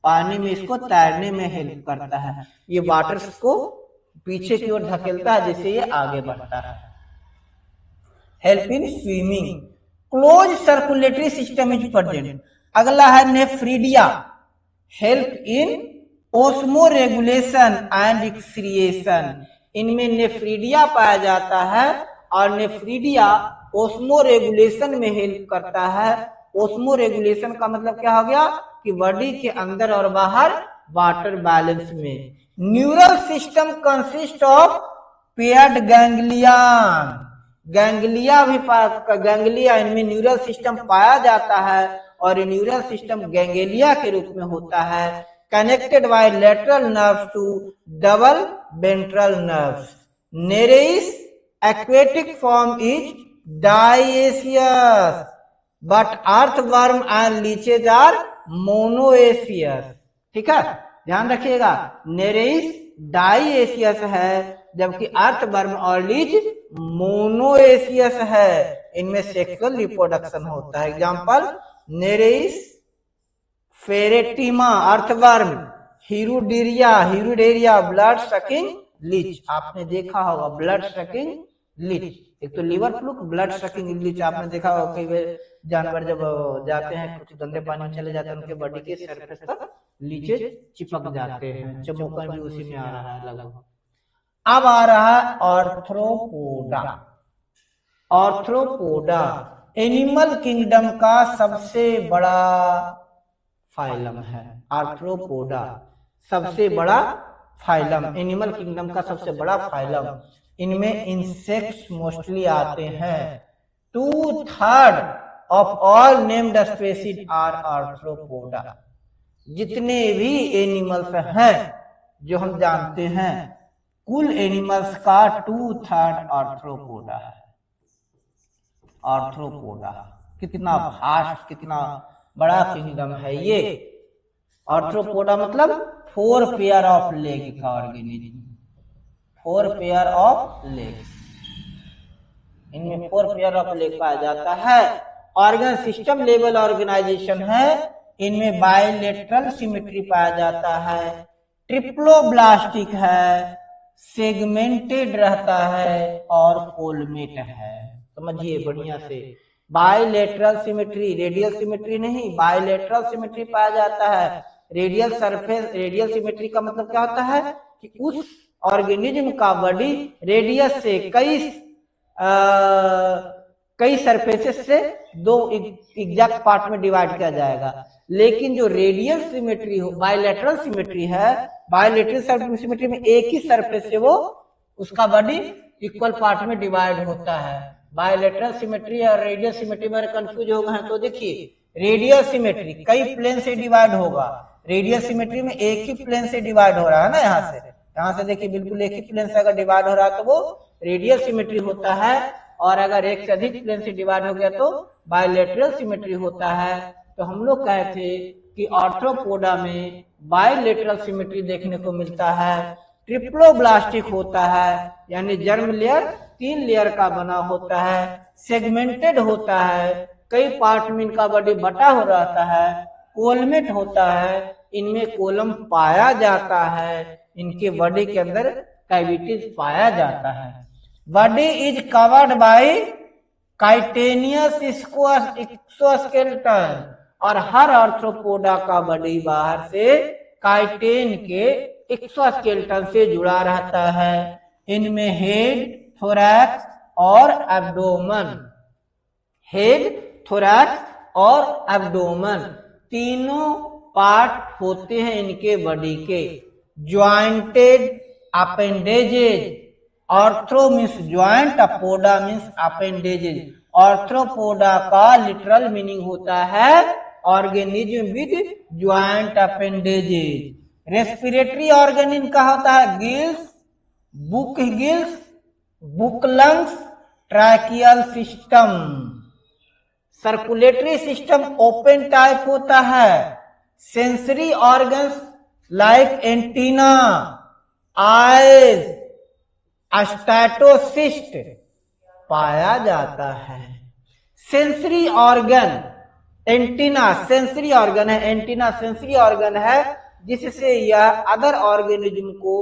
पानी में इसको तैरने में हेल्प करता है। ये वाटर को पीछे की ओर धकेलता है जिससे ये आगे बढ़ता है। Help in swimming. Close circulatory system is present. अगला है nephridia, help in osmo regulation and excretion. इनमें नेफ्रीडिया पाया जाता है और नेफ्रीडिया ओस्मो रेगुलेशन में हेल्प करता है। ओस्मो रेगुलेशन का मतलब क्या हो गया कि बॉडी के अंदर और बाहर वाटर बैलेंस में। Neural system consist of paired ganglion. Ganglia इनमें न्यूरल सिस्टम पाया जाता है और न्यूरल सिस्टम गैंग्लिया के रूप में होता है। Connected by lateral nerves to double ventral nerves. Nereis aquatic form is dioecious, but earthworm and leeches are monoecious। ठीक है, ध्यान रखिएगा, नेरेइस डाइएसियस है जबकि अर्थवर्म और लीच मोनोएसियस है। इनमें सेक्सुअल रिप्रोडक्शन होता है। Example, nereis pheretima earthworm, hirudinaria blood sucking leech. आपने देखा होगा ब्लड सकिंग लीच, एक तो liver fluke, blood sucking leech आपने देखा होगा। कई जानवर जब जाते हैं कुछ गंदे पानी में चले जाते हैं, उनके बॉडी के सरफेस तक लीचेज चिपक जाते हैं। चमोकन भी उसी में आ रहा है लगभग। अब आ रहा है आर्थ्रोपोडा। आर्थ्रोपोडा एनिमल किंगडम का सबसे बड़ा फाइलम है। आर्थ्रोपोडा सबसे बड़ा फाइलम, एनिमल किंगडम का सबसे बड़ा फाइलम। इनमें इंसेक्ट्स मोस्टली आते हैं। 2/3 of all named species are Arthropoda. जितने भी एनिमल्स हैं जो हम जानते हैं, कुल एनिमल्स का 2/3 आर्थ्रोपोडा है। आर्थ्रोपोडा कितना भास्ट, कितना बड़ा किंगडम है ये। आर्थ्रोपोडा मतलब 4 पेयर ऑफ लेग का ऑर्गेनिज्म, 4 पेयर ऑफ लेग। इनमें 4 पेयर ऑफ लेग पाया जाता है। ऑर्गन सिस्टम लेवल ऑर्गेनाइजेशन है। इनमें बायलेटरल सिमेट्री पाया जाता है, ट्रिप्लोब्लास्टिक है, सेगमेंटेड रहता है और कोलमेट है। समझिए बढ़िया से, बायलेटरल सिमेट्री, रेडियल सिमेट्री नहीं, बायलेटरल सिमेट्री पाया जाता है। रेडियल सरफेस, रेडियल सिमेट्री का मतलब क्या होता है कि उस ऑर्गेनिज्म का बॉडी रेडियस से कई सरफेसेस से 2 एग्जैक्ट पार्ट में डिवाइड किया जाएगा। लेकिन जो रेडियल सिमेट्री हो, बायलेटरल सिमेट्री है, बायलेटरल सिमेट्री में एक ही सरफेस से वो उसका बॉडी इक्वल पार्ट में डिवाइड होता है। बायलेटरल सिमेट्री और रेडियल सिमेट्री में कंफ्यूज हो गए हैं तो देखिए, रेडियल सिमेट्री कई प्लेन से डिवाइड होगा, रेडियल सिमेट्री में एक ही प्लेन से डिवाइड हो रहा है ना। यहाँ से देखिए बिल्कुल एक ही प्लेन से अगर डिवाइड हो रहा है तो वो रेडियल सिमेट्री होता है, और अगर एक से अधिक प्लेन से डिवाइड हो गया तो बायलेटरल सिमेट्री होता है। तो हम लोग कहे थे कि आर्थ्रोपोडा में बायलेटरल सिमेट्री देखने को मिलता है, ट्रिप्लोब्लास्टिक होता है, यानी जर्म लेयर 3 लेयर का बना होता है, सेगमेंटेड होता है, कई पार्ट में इनका बॉडी बटा हो रहता है, कोलमेट होता है, इनमें कोलम पाया जाता है, इनके बॉडी के अंदर कैविटीज पाया जाता है। Body is covered by chitinous exoskeleton, और हर आर्थ्रोपोडा का बॉडी बाहर से काइटेन के एक्सोस्केलेटन से जुड़ा रहता है। इनमें हेड, थोरैक्स और एब्डोमेन, हेड, थोरैक्स और एब्डोमेन तीनों पार्ट होते हैं इनके बॉडी के। Jointed appendages, arthro means joint, apoda means appendages. Arthropoda का लिटरल मीनिंग होता है organism with joint appendages. Respiratory organ इनका होता है gills, book lungs, tracheal system. Circulatory system open type होता है। Sensory organs like antennae, eyes, statocyst पाया जाता है। Sensory organ, antennae sensory organ है, एंटीना सेंसरी ऑर्गन है जिससे यह अदर ऑर्गेनिज्म को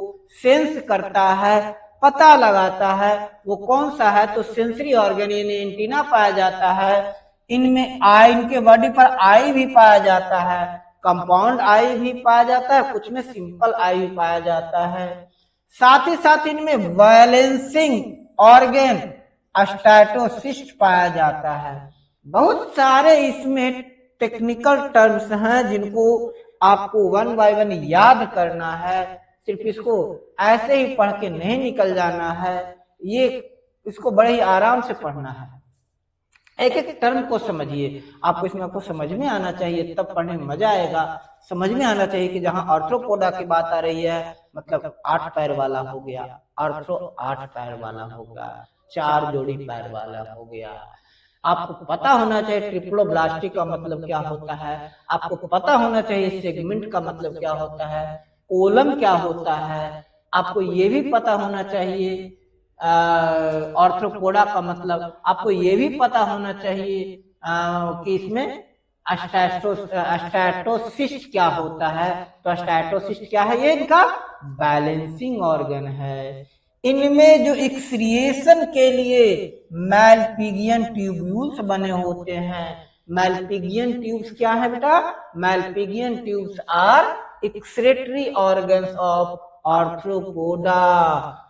सेंस करता है, पता लगाता है वो कौन सा है। तो सेंसरी ऑर्गन यानी एंटीना पाया जाता है। इनमें आई, इनके बॉडी पर आई भी पाया जाता है, कंपाउंड आई भी पाया जाता है, कुछ में सिंपल आई भी पाया जाता है। साथ ही साथ इनमें बैलेंसिंग ऑर्गन स्टैटोसिस्ट पाया जाता है। बहुत सारे इसमें टेक्निकल टर्म्स हैं जिनको आपको 1 बाय 1 याद करना है। सिर्फ इसको ऐसे ही पढ़ के नहीं निकल जाना है, ये इसको बड़े ही आराम से पढ़ना है। एक एक टर्म को समझिए, आपको इसमें आपको समझ में आना चाहिए, तब पढ़ने में मजा आएगा। समझ में आना चाहिए कि जहां आर्थ्रोपोडा की बात आ रही है मतलब 8 पैर वाला हो गया, आर्थ्रो 8 पैर वाला होगा। 4 जोड़ी पैर वाला हो गया। आपको पता होना चाहिए ट्रिप्लोब्लास्टी का मतलब क्या होता है, आपको पता होना चाहिए सेगमेंट का मतलब क्या होता है, कोलम क्या होता है, आपको ये भी पता होना चाहिए ऑर्थ्रोपोडा का मतलब, आपको ये भी पता होना चाहिए कि इसमें स्टैटोसिस्ट क्या होता है। तो स्टैटोसिस्ट क्या है, ये इनका बैलेंसिंग ऑर्गन है। इनमें जो एक्सक्रिएशन के लिए मैलपिगियन ट्यूब्यूल्स बने होते हैं। मैलपिगियन ट्यूब्स क्या है बेटा, Malpighian tubes are excretory organs of arthropoda,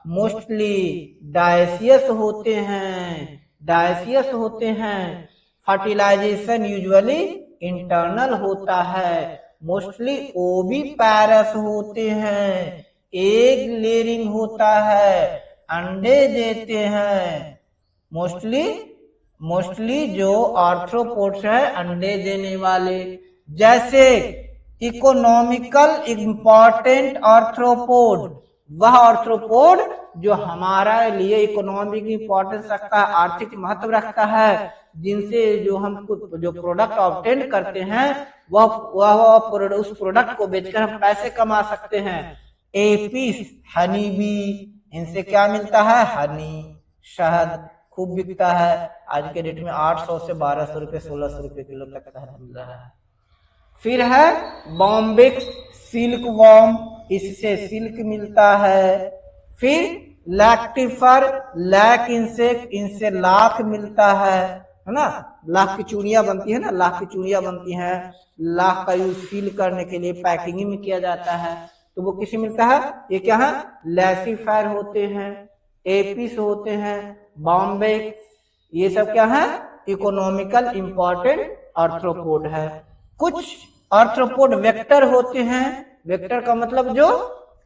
mostly dioecious होते हैं, डायसियस होते हैं। फर्टिलाइजेशन यूजुअली इंटरनल होता है, मोस्टली ओविपैरस होते हैं, एग लेयरिंग होता है, अंडे देते हैं। मोस्टली जो आर्थ्रोपोड्स है अंडे देने वाले। जैसे इकोनॉमिकल इंपॉर्टेंट आर्थ्रोपोड, वह आर्थ्रोपोड जो हमारा लिए इकोनॉमिक इंपॉर्टेंस रखता है, आर्थिक महत्व रखता है, जिनसे जो हम जो प्रोडक्ट ऑब्टेन करते हैं वह उस प्रोडक्ट को बेचकर हम पैसे कमा सकते हैं। एपिस हनी बी, इनसे क्या मिलता है, हनी, शहद खूब बिकता है। आज के डेट में 800 से 1200 रुपए 1600 रुपए किलो तक शहद मिल रहा है। फिर है बॉम्बिक्स सिल्क वॉर्म, इससे सिल्क मिलता है। फिर लैक्टिफर लैक इंसेक्ट, इनसे लाख मिलता है ना, लाख की चूड़ियां बनती है ना, लाख की चूड़ियां बनती हैं, लाख का यूज सील करने के लिए पैकिंग में किया जाता है, तो वो किसे मिलता है, ये क्या है, लैसिफायर होते हैं, एपिस होते हैं, बॉम्बे, ये सब क्या है, इकोनॉमिकल इंपॉर्टेंट आर्थ्रोपोड है। कुछ आर्थ्रोपोड वेक्टर होते हैं, वेक्टर का मतलब जो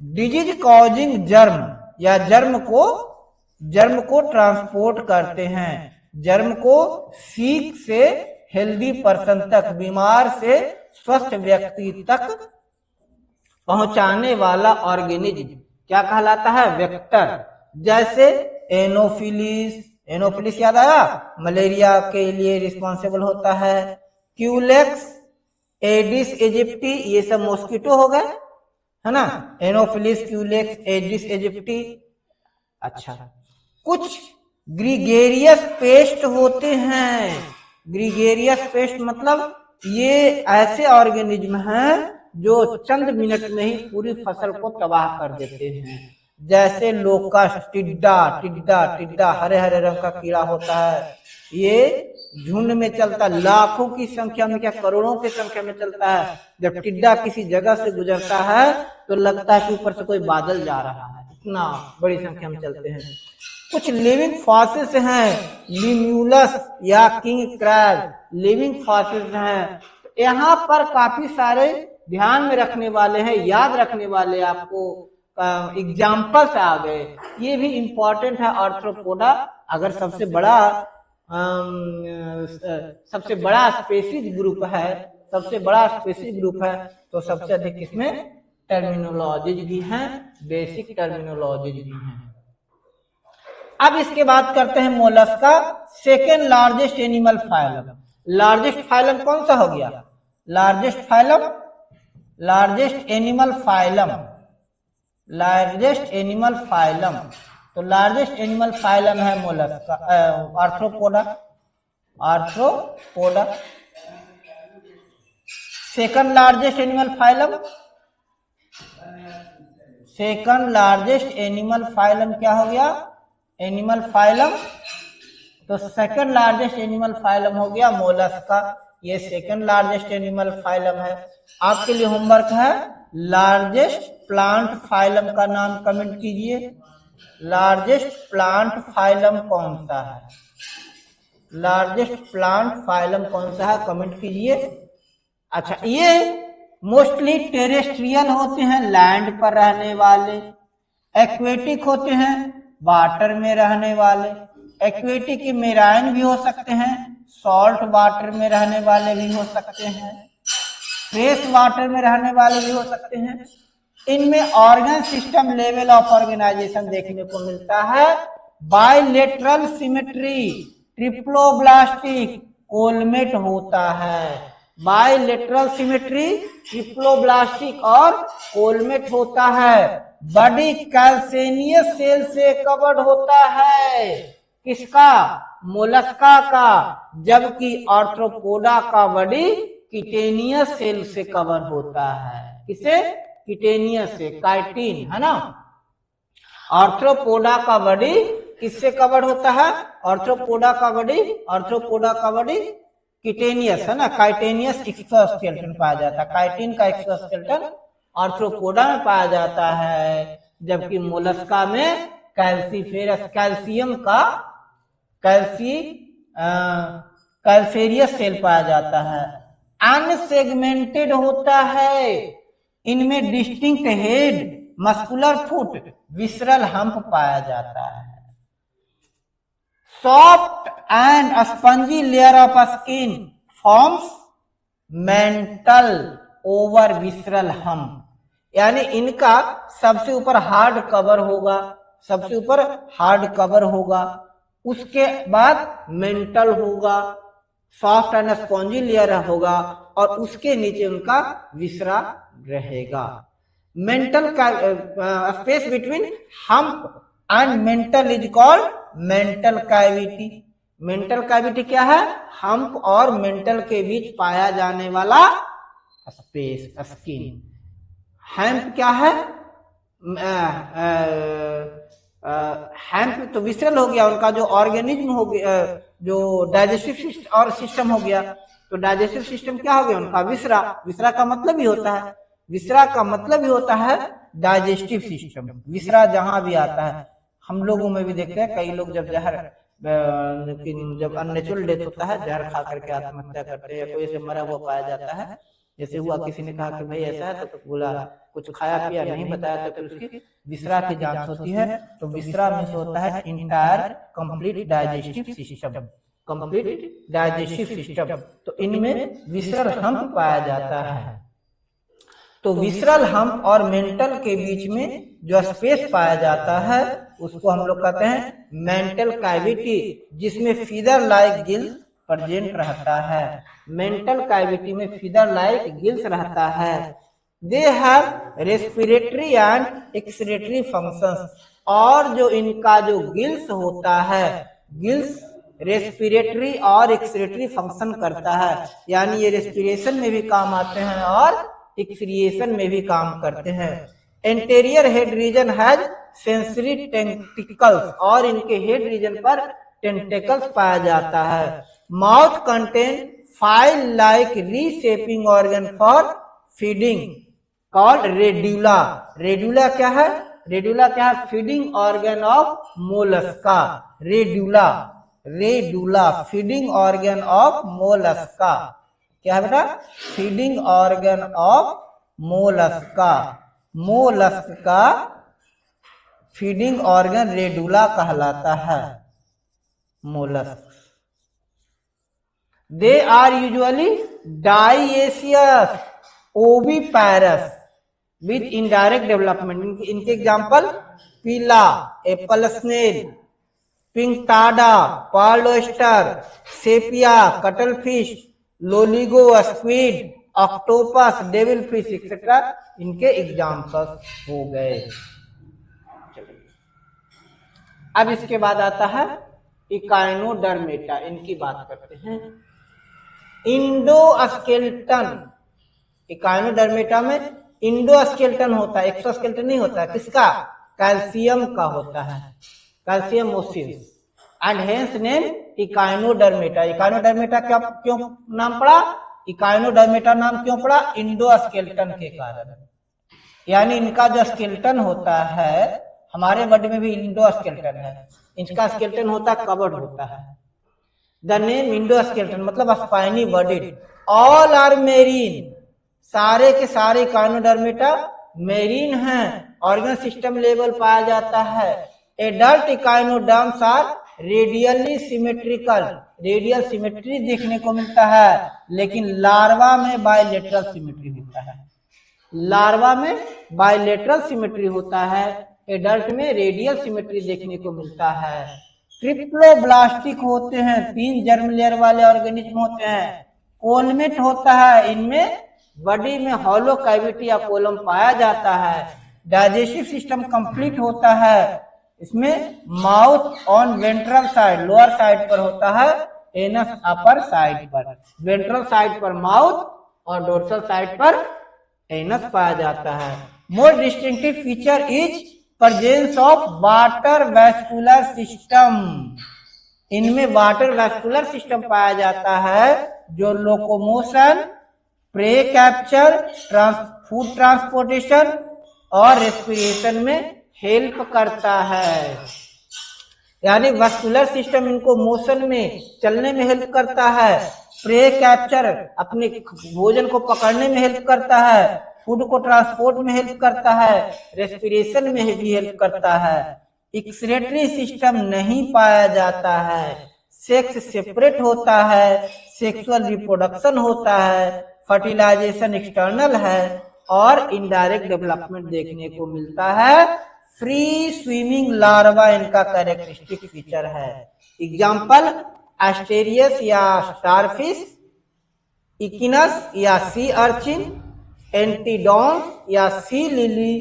डिजीज कॉजिंग जर्म या जर्म को ट्रांसपोर्ट करते हैं, जर्म को सीक से हेल्दी पर्सन तक, बीमार से स्वस्थ व्यक्ति तक पहुंचाने वाला ऑर्गेनिज्म क्या कहलाता है, वेक्टर। जैसे एनोफिलिस, एनोफिलिस याद आया, मलेरिया के लिए रिस्पॉन्सिबल होता है। क्यूलेक्स, एडिस इजिप्टी, ये सब मॉस्किटो हो गए है ना, एनोफिलिस, क्यूलेक्स, एडिस इजिप्टी। अच्छा, कुछ ग्रीगेरियस पेस्ट होते हैं, ग्रीगेरियस पेस्ट मतलब ये ऐसे ऑर्गेनिज्म हैं जो चंद मिनट में ही पूरी फसल को तबाह कर देते हैं। जैसे लोकस्ट, टिड्डा, टिड्डा टिड्डा हरे हरे रंग का कीड़ा होता है, ये झुंड में चलता है, लाखों की संख्या में, क्या करोड़ों की संख्या में चलता है। जब टिड्डा किसी जगह से गुजरता है तो लगता है कि ऊपर से कोई बादल जा रहा है, इतना बड़ी संख्या में चलते हैं। कुछ लिविंग फॉसिल्स हैं, लिम्यूलस या किंग क्रैब, लिविंग फॉसिल्स हैं। यहाँ पर काफी सारे ध्यान में रखने वाले हैं, याद रखने वाले आपको एग्जाम्पल्स आ गए, ये भी इंपॉर्टेंट है आर्थ्रोपोडा। अगर सबसे बड़ा स्पेसीज ग्रुप है, सबसे बड़ा स्पेसीज ग्रुप है, तो सबसे अधिक इसमें टर्मिनोलॉजीज भी हैं, बेसिक टर्मिनोलॉजीज भी हैं। अब इसके बाद करते हैं Mollusca, second largest animal phylum. Largest phylum कौन सा हो गया, largest phylum, largest animal phylum, largest animal phylum, तो लार्जेस्ट एनिमल फाइलम है Mollusca, arthropoda, arthropoda. Second largest animal phylum, second largest animal phylum क्या हो गया, एनिमल फाइलम, तो सेकंड लार्जेस्ट एनिमल फाइलम हो गया मोलस्का, ये सेकंड लार्जेस्ट एनिमल फाइलम है। आपके लिए होमवर्क है, लार्जेस्ट प्लांट फाइलम का नाम कमेंट कीजिए, लार्जेस्ट प्लांट फाइलम कौन सा है, लार्जेस्ट प्लांट फाइलम कौन सा है, कमेंट कीजिए। अच्छा, ये मोस्टली टेरेस्ट्रियल होते हैं, लैंड पर रहने वाले, एक्वेटिक होते हैं, वाटर में रहने वाले, एक्वेटिक मेराइन भी हो सकते हैं, सॉल्ट वाटर में रहने वाले भी हो सकते हैं, फ्रेश वाटर में रहने वाले भी हो सकते हैं। इनमें organ system level of organisation देखने को मिलता है, बायलेटरल सिमेट्री ट्रिप्लोब्लास्टिक कोलमेट होता है। बायलेटरल सिमेट्री ट्रिप्लोब्लास्टिक और कोलमेट होता है। बॉडी कैल्सेनियस सेल से कवर्ड होता है, किसका? मोलस्का का, जबकि आर्थ्रोपोडा का बॉडी किटेनियस सेल से कवर होता है। किसे? किटेनियस से, काइटिन है ना। आर्थ्रोपोडा का बॉडी किससे कवर होता है? आर्थ्रोपोडा का बॉडी किटेनियस है ना, काइटेनियस एक्सोस्केलेटन पाया जाता है। काइटिन का एक्सोस्केलेटन आर्थ्रोपोडा में पाया जाता है, जबकि मोलस्का में कैल्सीफेरस, कैल्शियम का कैल्सेरियस सेल पाया जाता है। अनसेगमेंटेड होता है। इनमें distinct head, muscular foot, visceral hump पाया जाता है। Soft and spongy layer of skin forms mental over visceral hump, यानी इनका सबसे ऊपर हार्ड कवर होगा, उसके बाद मेंटल होगा, सॉफ्ट एंड स्पॉन्जी लेयर होगा, और उसके नीचे उनका विसरा रहेगा। Mental space between hump and mental is called mantle cavity. Mantle cavity क्या है? हम्प और मेंटल के बीच पाया जाने वाला स्पेस, स्किन। हम्प क्या है? हैम्प तो विसरल हो गया, उनका जो ऑर्गेनिज्म हो गया, जो डाइजेस्टिव और सिस्टम हो गया, तो डाइजेस्टिव सिस्टम क्या हो गया उनका? विसरा। विसरा का मतलब ही होता है डाइजेस्टिव सिस्टम। विसरा जहां भी आता है, हम लोगों में भी देखते हैं, कई लोग जब जब अननेचुरल डेथ होता है, जहर खा करके आत्महत्या करते हैं, या कोई ऐसे मरा हुआ पाया जाता है। जैसे हुआ, किसी ने कहा कि भाई ऐसा है, तो बोला कुछ खाया पिया नहीं बताया, तो फिर उसकी विसरा की जांच होती है। तो विसरा में होता है इंटायर कंप्लीट डाइजेस्टिव सिस्टम, तो इनमें विसरल हम्प पाया जाता है। तो विसरल हम्प और मेंटल के बीच में जो स्पेस पाया जाता है, उसको हम लोग कहते हैं मेंटल कैविटी, जिसमें फीदर लाइक गिल्स प्रेजेंट रहता है। मेंटल कैविटी में फीदर लाइक गिल्स रहता है। They have respiratory and excretory functions, और जो इनका जो गिल्स होता है, गिल्स रेस्पिरेटरी और एक्सक्रीटरी फंक्शन करता है, यानी ये रेस्पिरेशन में भी काम आते हैं और एक्सक्रिएशन में भी काम करते हैं। Anterior head region has sensory tentacles, और इनके हेड रीजन पर टेंटिकल्स पाया जाता है। Mouth contain file like rasping organ for feeding called radula. Radula क्या है? Feeding organ of mollusca. Radula feeding organ of mollusca. क्या है बेटा? Feeding organ of mollusca. Mollusc का फीडिंग ऑर्गन रेडुला कहलाता है। Mollusc they are usually dioecious oviparous with indirect development. इनके example pila, apple snail, Pinctada, Perl oyster, Sepia, cuttlefish, Loligo, squid, octopus, devil fish etcetera इनके examples हो गए। अब इसके बाद आता है इकाइनोडर्मेटा, इनकी बात करते हैं। इंडोस्केलेटन, इकाइनोडर्मेटा में इंडोस्केलेटन होता है, एक्सोस्केलेटन नहीं होता है। किसका? कैल्शियम का होता है, calcium ossicles, and hence name echinodermata. Echinodermata क्या क्यों नाम पड़ा? इकाइनोडर्मेटा नाम क्यों पड़ा? इंडोस्केलेटन के कारण। यानी इनका जो स्केलेटन होता है, हमारे बॉडी में भी इंडोस्केलेटन है, इनका स्केलेटन होता है कवर्ड होता है। द नेम इंडोस्केलेटन मतलब spiny bodied. All are marine, सारे के सारे इकाइनोडर्मेटा मेरीन हैं, ऑर्गन सिस्टम लेवल पाया जाता है। Adult echinoderms are radially symmetrical, radial symmetry देखने को मिलता है, लेकिन लार्वा में बायलेटरल सिमेट्री होता है। लार्वा में बायलेटरल सिमेट्री होता है, एडल्ट में रेडियल सिमेट्री देखने को मिलता है। ट्रिप्लोब्लास्टिक होते हैं, 3 जर्म लेयर वाले ऑर्गेनिज्म होते हैं। कोलमेट होता है, इनमें बॉडी में हॉलो कैविटी या कोलम पाया जाता है। डाइजेस्टिव सिस्टम कंप्लीट होता है, इसमें mouth on ventral side lower side पर होता है, एनस अपर साइड पर। वेंट्रल साइड पर माउथ और डोर्सल साइड पर एनस पाया जाता है। More distinctive feature is presence of water vascular system. इनमें वाटर वैस्कुलर सिस्टम पाया जाता है जो locomotion, prey capture, food transportation और रेस्पिरेशन में हेल्प करता है। यानी वैस्कुलर सिस्टम इनको मोशन में, चलने में हेल्प करता है। प्रे कैप्चर अपने भोजन को पकड़ने में हेल्प करता है। फूड को ट्रांसपोर्ट में हेल्प करता है। रेस्पिरेशन में भी हेल्प करता है। एक्सक्रीटरी सिस्टम नहीं पाया जाता है। सेक्स सेपरेट होता है। सेक्सुअल रिप्रोडक्शन होता है। फर्टिलाइजेशन एक्सटर्नल है और इनडायरेक्ट डेवलपमेंट देखने को मिलता है। फ्री स्विमिंग लार्वा इनका कैरेक्टरिस्टिक फीचर है। एग्जाम्पल एस्टेरियस या स्टारफिश, इकिनस या सी अर्चिन, एंटीडॉन्स या सी लिली,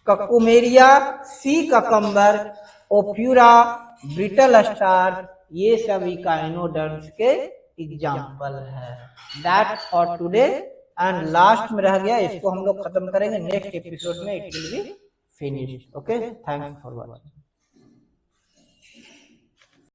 ककुमेरिया, सी ककम्बर, ओफ्यूरा, ब्रिटल स्टार, ये सभी काइनोडर्म्स के एग्जाम्पल है। That for today and last में रह गया, इसको हम लोग खत्म करेंगे नेक्स्ट एपिसोड में। It will be finished. Okay, thanks for watching.